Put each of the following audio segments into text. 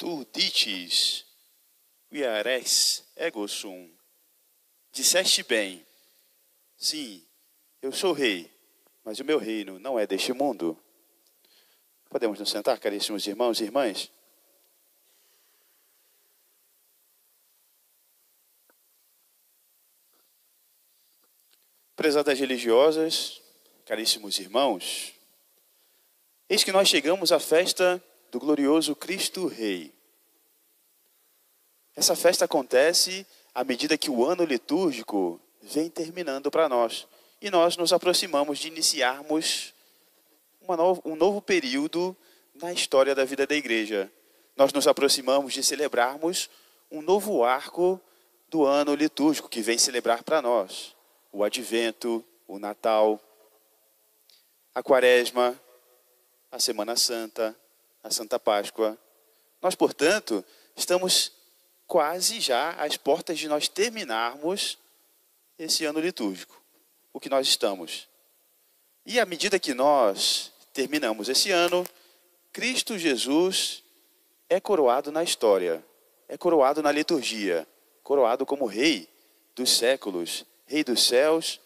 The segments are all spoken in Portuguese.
Tu dites, viares ego sum. Disseste bem, sim, eu sou rei, mas o meu reino não é deste mundo. Podemos nos sentar, caríssimos irmãos e irmãs? Prezadas religiosas, caríssimos irmãos, eis que nós chegamos à festa do glorioso Cristo Rei. Essa festa acontece à medida que o ano litúrgico vem terminando para nós. E nós nos aproximamos de iniciarmos um novo período na história da vida da igreja. Nós nos aproximamos de celebrarmos um novo arco do ano litúrgico que vem celebrar para nós. O Advento, o Natal, a Quaresma, a Semana Santa, a Santa Páscoa. Nós, portanto, estamos quase já às portas de nós terminarmos esse ano litúrgico, o que nós estamos. E à medida que nós terminamos esse ano, Cristo Jesus é coroado na história, é coroado na liturgia, coroado como Rei dos séculos, Rei dos céus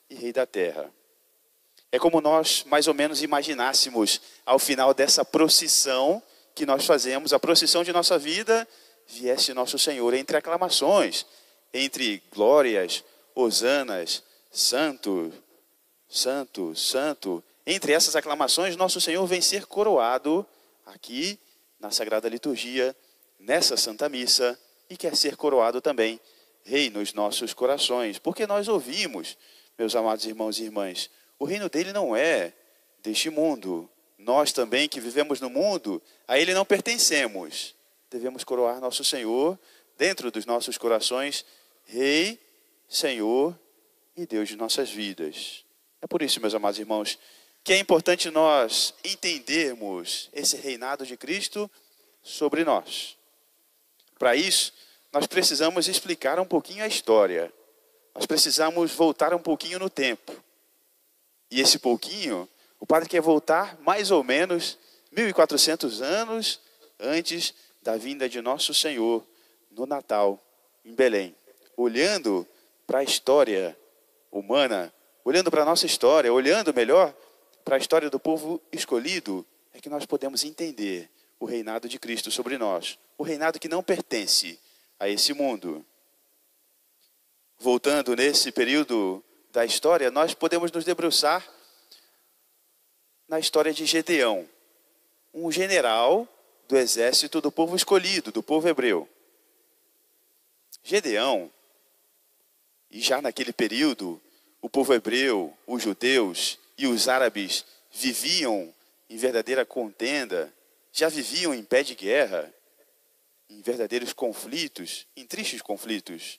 e Rei da terra. É como nós mais ou menos imaginássemos ao final dessa procissão que nós fazemos, a procissão de nossa vida, viesse nosso Senhor entre aclamações, entre glórias, hosanas, santo, santo, santo. Entre essas aclamações, nosso Senhor vem ser coroado aqui na Sagrada Liturgia, nessa Santa Missa, e quer ser coroado também Rei nos nossos corações. Porque nós ouvimos, meus amados irmãos e irmãs, o reino dele não é deste mundo. Nós também que vivemos no mundo, a ele não pertencemos. Devemos coroar nosso Senhor dentro dos nossos corações, Rei, Senhor e Deus de nossas vidas. É por isso, meus amados irmãos, que é importante nós entendermos esse reinado de Cristo sobre nós. Para isso, nós precisamos explicar um pouquinho a história. Nós precisamos voltar um pouquinho no tempo. E esse pouquinho, o padre quer voltar mais ou menos 1400 anos antes da vinda de nosso Senhor no Natal, em Belém. Olhando para a história humana, olhando para a nossa história, olhando melhor para a história do povo escolhido, é que nós podemos entender o reinado de Cristo sobre nós. O reinado que não pertence a esse mundo. Voltando nesse período da história, nós podemos nos debruçar na história de Gedeão, um general do exército do povo escolhido, do povo hebreu. Gedeão, e já naquele período, o povo hebreu, os judeus e os árabes viviam em verdadeira contenda, já viviam em pé de guerra, em verdadeiros conflitos, em tristes conflitos.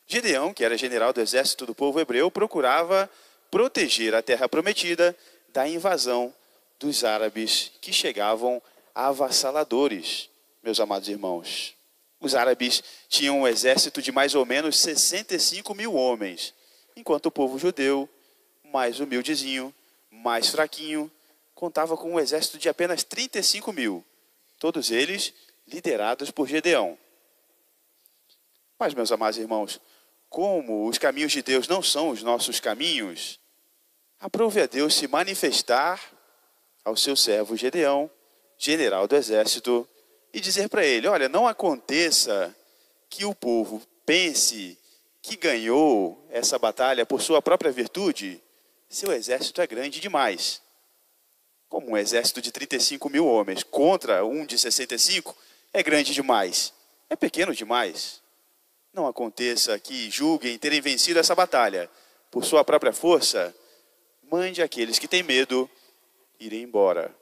Gedeão, que era general do exército do povo hebreu, procurava proteger a terra prometida da invasão dos árabes que chegavam avassaladores, meus amados irmãos. Os árabes tinham um exército de mais ou menos 65 mil homens, enquanto o povo judeu, mais humildezinho, mais fraquinho, contava com um exército de apenas 35 mil, todos eles liderados por Gedeão. Mas, meus amados irmãos, como os caminhos de Deus não são os nossos caminhos, aprove a Deus se manifestar ao seu servo Gedeão, general do exército, e dizer para ele: olha, não aconteça que o povo pense que ganhou essa batalha por sua própria virtude. Seu exército é grande demais. Como um exército de 35 mil homens contra um de 65 é grande demais, é pequeno demais. Não aconteça que julguem terem vencido essa batalha por sua própria força. Mande aqueles que têm medo irem embora.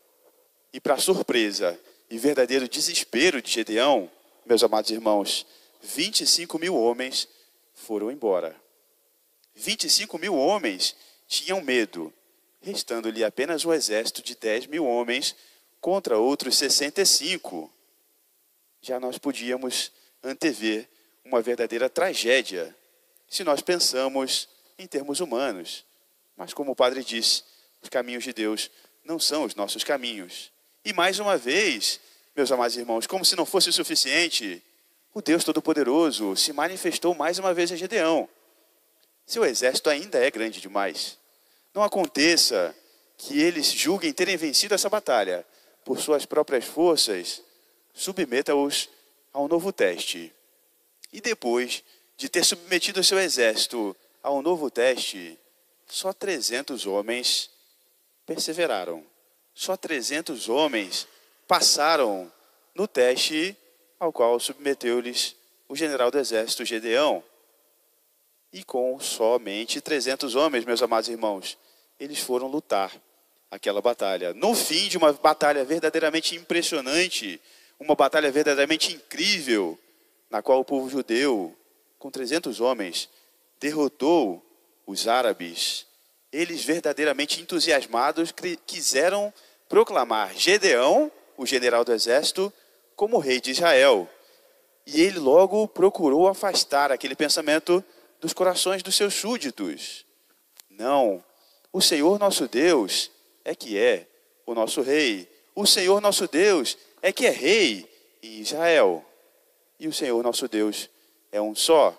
E para surpresa e verdadeiro desespero de Gedeão, meus amados irmãos, 25 mil homens foram embora. 25 mil homens tinham medo, restando-lhe apenas um exército de 10 mil homens contra outros 65. Já nós podíamos antever uma verdadeira tragédia, se nós pensamos em termos humanos. Mas como o padre disse, os caminhos de Deus não são os nossos caminhos. E mais uma vez, meus amados irmãos, como se não fosse o suficiente, o Deus Todo-Poderoso se manifestou mais uma vez a Gedeão. Seu exército ainda é grande demais. Não aconteça que eles julguem terem vencido essa batalha por suas próprias forças. Submeta-os a um novo teste. E depois de ter submetido o seu exército a um novo teste, só 300 homens perseveraram. Só 300 homens passaram no teste ao qual submeteu-lhes o general do exército Gedeão. E com somente 300 homens, meus amados irmãos, eles foram lutar aquela batalha. No fim de uma batalha verdadeiramente impressionante, uma batalha verdadeiramente incrível, na qual o povo judeu, com 300 homens, derrotou os árabes. Eles, verdadeiramente entusiasmados, quiseram proclamar Gedeão, o general do exército, como rei de Israel. E ele logo procurou afastar aquele pensamento dos corações dos seus súditos. Não, o Senhor nosso Deus é que é o nosso rei. O Senhor nosso Deus é que é rei em Israel. E o Senhor nosso Deus é um só.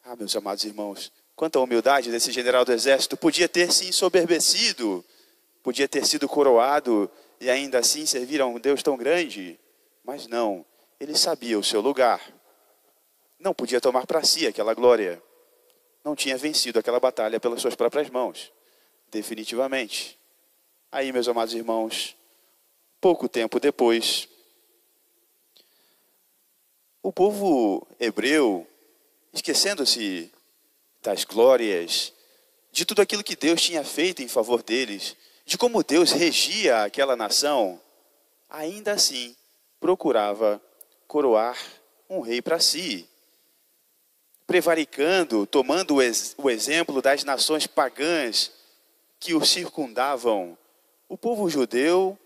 Ah, meus amados irmãos, quanta humildade desse general do exército. Podia ter se ensoberbecido, podia ter sido coroado e ainda assim servir a um Deus tão grande. Mas não, ele sabia o seu lugar. Não podia tomar para si aquela glória. Não tinha vencido aquela batalha pelas suas próprias mãos. Definitivamente. Aí, meus amados irmãos, pouco tempo depois, o povo hebreu, esquecendo-se das glórias, de tudo aquilo que Deus tinha feito em favor deles, de como Deus regia aquela nação, ainda assim procurava coroar um rei para si. Prevaricando, tomando o exemplo das nações pagãs que o circundavam, o povo judeu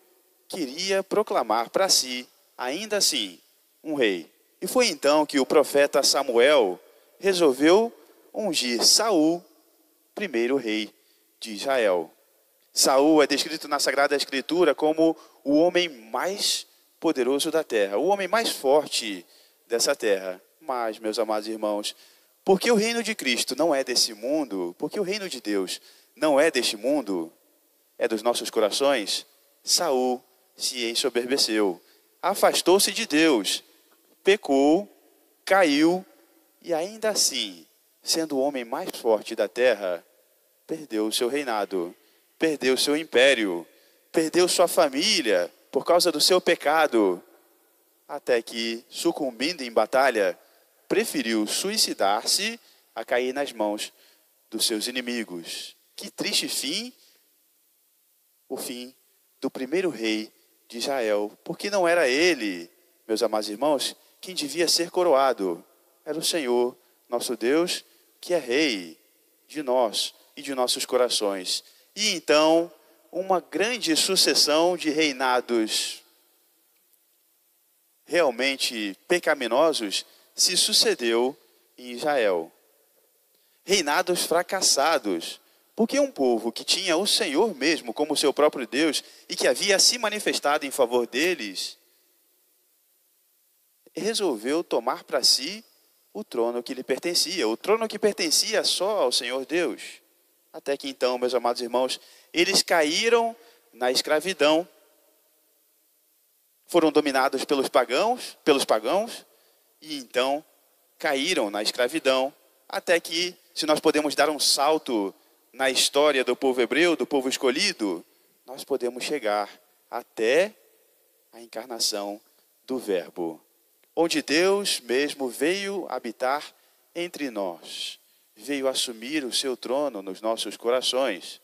queria proclamar para si, ainda assim, um rei. E foi então que o profeta Samuel resolveu ungir Saul, primeiro rei de Israel. Saul é descrito na Sagrada Escritura como o homem mais poderoso da terra, o homem mais forte dessa terra. Mas, meus amados irmãos, porque o reino de Cristo não é desse mundo, porque o reino de Deus não é deste mundo, é dos nossos corações, Saul se ensoberbeceu, afastou-se de Deus, pecou, caiu e ainda assim, sendo o homem mais forte da terra, perdeu o seu reinado, perdeu o seu império, perdeu sua família por causa do seu pecado, até que, sucumbindo em batalha, preferiu suicidar-se a cair nas mãos dos seus inimigos. Que triste fim, o fim do primeiro rei de Israel, porque não era ele, meus amados irmãos, quem devia ser coroado, era o Senhor, nosso Deus, que é rei de nós e de nossos corações. E então, uma grande sucessão de reinados realmente pecaminosos se sucedeu em Israel. Reinados fracassados, porque um povo que tinha o Senhor mesmo como seu próprio Deus e que havia se manifestado em favor deles, resolveu tomar para si o trono que lhe pertencia, o trono que pertencia só ao Senhor Deus. Até que então, meus amados irmãos, eles caíram na escravidão, foram dominados pelos pagãos, e então caíram na escravidão, até que, se nós podemos dar um salto na história do povo hebreu, do povo escolhido, nós podemos chegar até a encarnação do Verbo, onde Deus mesmo veio habitar entre nós, veio assumir o seu trono nos nossos corações.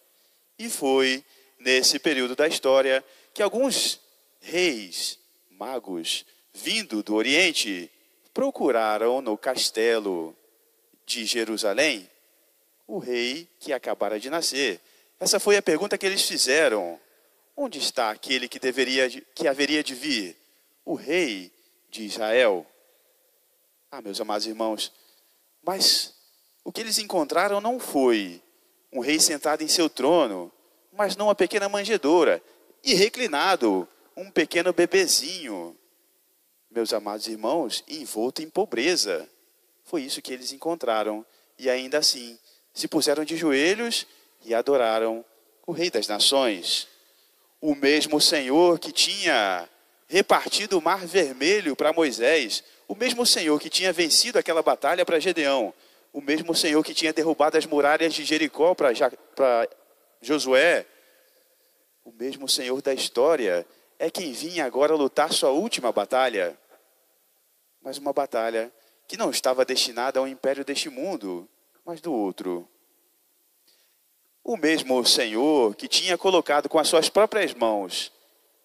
E foi nesse período da história que alguns reis, magos, vindo do Oriente, procuraram no castelo de Jerusalém o rei que acabara de nascer. Essa foi a pergunta que eles fizeram. Onde está aquele que haveria de vir? O rei de Israel. Ah, meus amados irmãos, mas o que eles encontraram não foi um rei sentado em seu trono, mas numa pequena manjedoura, e reclinado um pequeno bebezinho, meus amados irmãos, envolto em pobreza. Foi isso que eles encontraram. E ainda assim, se puseram de joelhos e adoraram o Rei das Nações. O mesmo Senhor que tinha repartido o Mar Vermelho para Moisés, o mesmo Senhor que tinha vencido aquela batalha para Gedeão, o mesmo Senhor que tinha derrubado as muralhas de Jericó para Josué, o mesmo Senhor da história é quem vinha agora lutar sua última batalha. Mas uma batalha que não estava destinada ao império deste mundo, mas do outro. O mesmo Senhor que tinha colocado com as suas próprias mãos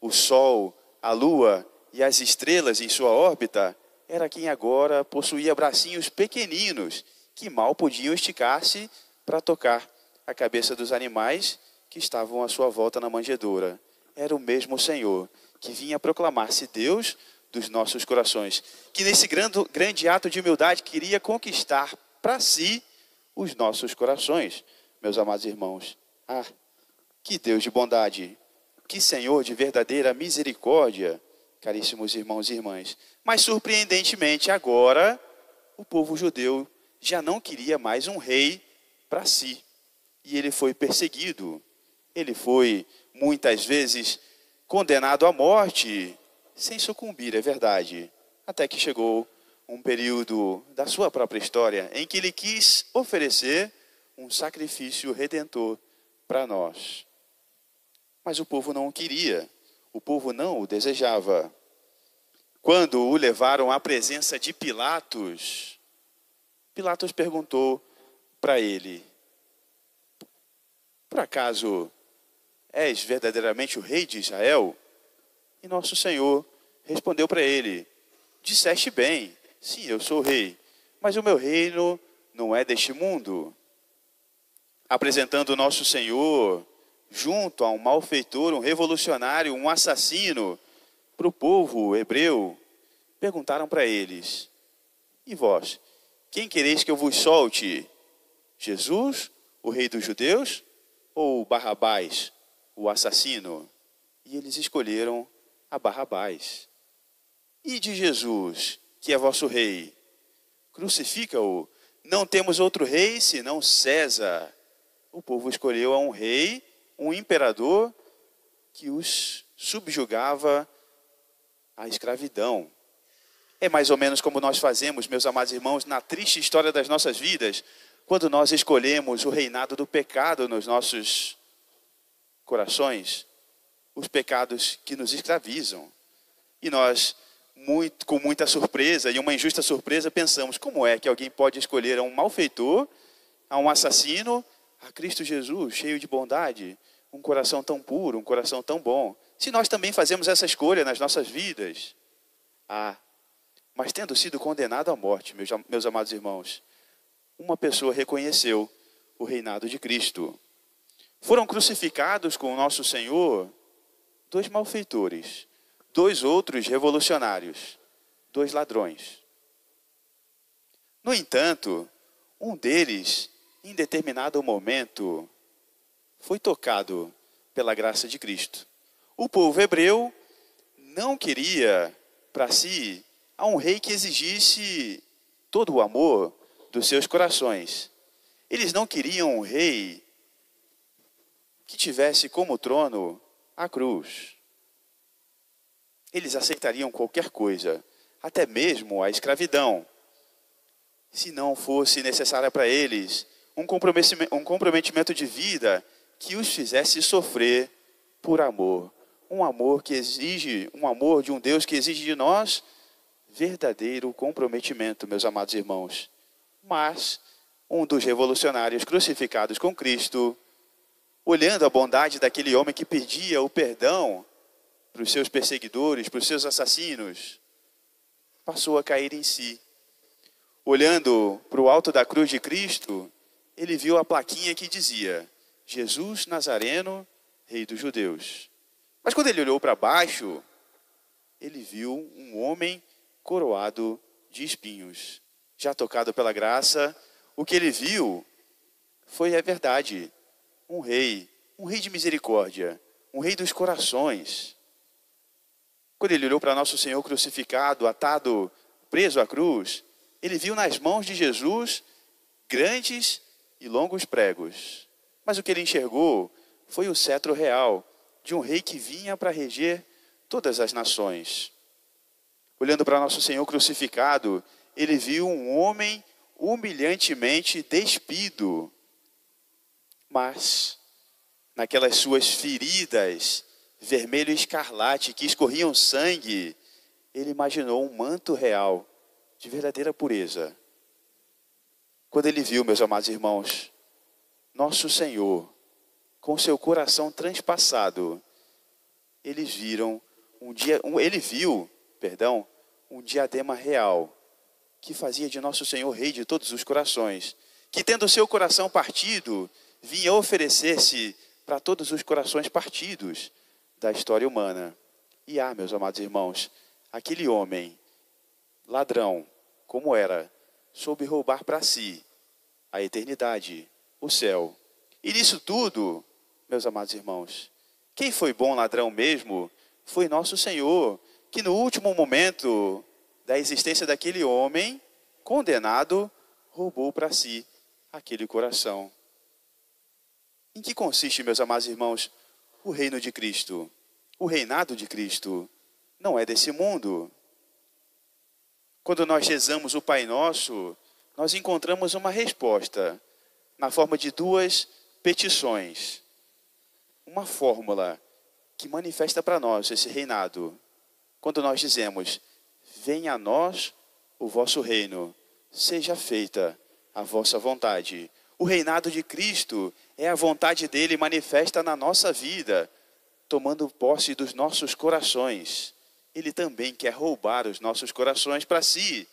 o sol, a lua e as estrelas em sua órbita, era quem agora possuía bracinhos pequeninos que mal podiam esticar-se para tocar a cabeça dos animais que estavam à sua volta na manjedoura. Era o mesmo Senhor que vinha proclamar-se Deus dos nossos corações, que nesse grande ato de humildade queria conquistar para si os nossos corações, meus amados irmãos. Ah, que Deus de bondade, que Senhor de verdadeira misericórdia, caríssimos irmãos e irmãs. Mas surpreendentemente agora, o povo judeu já não queria mais um rei para si. E ele foi perseguido. Ele foi muitas vezes condenado à morte, sem sucumbir, é verdade. Até que chegou um período da sua própria história em que ele quis oferecer um sacrifício redentor para nós. Mas o povo não o queria, o povo não o desejava. Quando o levaram à presença de Pilatos, Pilatos perguntou para ele: por acaso és verdadeiramente o rei de Israel? E nosso Senhor respondeu para ele: disseste bem, sim, eu sou o rei, mas o meu reino não é deste mundo. Apresentando o nosso Senhor junto a um malfeitor, um revolucionário, um assassino, para o povo hebreu, perguntaram para eles: e vós, quem quereis que eu vos solte? Jesus, o rei dos judeus, ou Barrabás, o assassino? E eles escolheram a Barrabás. E de Jesus, que é vosso rei? Crucifica-o. Não temos outro rei senão César. O povo escolheu a um rei, um imperador, que os subjugava à escravidão. É mais ou menos como nós fazemos, meus amados irmãos, na triste história das nossas vidas, quando nós escolhemos o reinado do pecado nos nossos corações, os pecados que nos escravizam. E nós, com muita surpresa e uma injusta surpresa, pensamos: como é que alguém pode escolher a um malfeitor, a um assassino, a Cristo Jesus, cheio de bondade, um coração tão puro, um coração tão bom? Se nós também fazemos essa escolha nas nossas vidas. Mas tendo sido condenado à morte, meus amados irmãos, uma pessoa reconheceu o reinado de Cristo. Foram crucificados com o nosso Senhor 2 malfeitores, 2 outros revolucionários, 2 ladrões. No entanto, um deles, em determinado momento, foi tocado pela graça de Cristo. O povo hebreu não queria para si a um rei que exigisse todo o amor dos seus corações. Eles não queriam um rei que tivesse como trono a cruz. Eles aceitariam qualquer coisa, até mesmo a escravidão, se não fosse necessária para eles um comprometimento de vida que os fizesse sofrer por amor. Um amor de um Deus que exige de nós verdadeiro comprometimento, meus amados irmãos. Mas um dos revolucionários crucificados com Cristo, olhando a bondade daquele homem que pedia o perdão para os seus perseguidores, para os seus assassinos, passou a cair em si. Olhando para o alto da cruz de Cristo, ele viu a plaquinha que dizia: Jesus Nazareno, Rei dos Judeus. Mas quando ele olhou para baixo, ele viu um homem coroado de espinhos. Já tocado pela graça, o que ele viu foi a verdade. Um rei de misericórdia, um rei dos corações. Quando ele olhou para nosso Senhor crucificado, atado, preso à cruz, ele viu nas mãos de Jesus grandes e longos pregos. Mas o que ele enxergou foi o cetro real de um rei que vinha para reger todas as nações. Olhando para nosso Senhor crucificado, ele viu um homem humilhantemente despido. Mas, naquelas suas feridas, vermelho e escarlate, que escorriam sangue, ele imaginou um manto real, de verdadeira pureza. Quando ele viu, meus amados irmãos, nosso Senhor, com seu coração transpassado, ele viu um diadema real, que fazia de nosso Senhor rei de todos os corações, que tendo seu coração partido, vinha oferecer-se para todos os corações partidos da história humana. E meus amados irmãos, aquele homem, ladrão, como era, soube roubar para si a eternidade, o céu. E nisso tudo, meus amados irmãos, quem foi bom ladrão mesmo foi nosso Senhor, que no último momento da existência daquele homem condenado, roubou para si aquele coração. Em que consiste, meus amados irmãos, o reino de Cristo? O reinado de Cristo não é desse mundo. Quando nós rezamos o Pai Nosso, nós encontramos uma resposta na forma de duas petições. Uma fórmula que manifesta para nós esse reinado. Quando nós dizemos, venha a nós o vosso reino, seja feita a vossa vontade. O reinado de Cristo é a vontade dele manifesta na nossa vida, tomando posse dos nossos corações. Ele também quer roubar os nossos corações para si.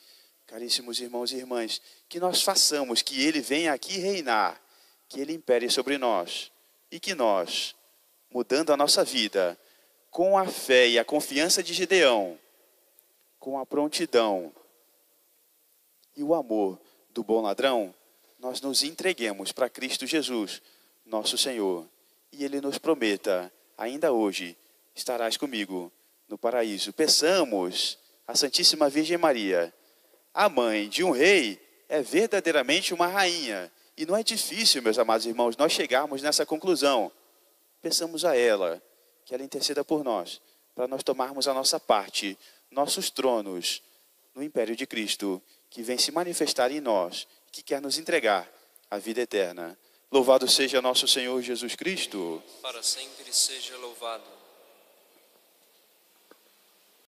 Caríssimos irmãos e irmãs, que nós façamos que ele venha aqui reinar, que ele impere sobre nós e que nós, mudando a nossa vida, com a fé e a confiança de Gideão, com a prontidão e o amor do bom ladrão, nós nos entreguemos para Cristo Jesus, nosso Senhor, e ele nos prometa, ainda hoje, estarás comigo no paraíso. Peçamos à Santíssima Virgem Maria, a mãe de um rei é verdadeiramente uma rainha. E não é difícil, meus amados irmãos, nós chegarmos nessa conclusão. Peçamos a ela, que ela interceda por nós, para nós tomarmos a nossa parte, nossos tronos, no império de Cristo, que vem se manifestar em nós, que quer nos entregar a vida eterna. Louvado seja nosso Senhor Jesus Cristo. Para sempre seja louvado.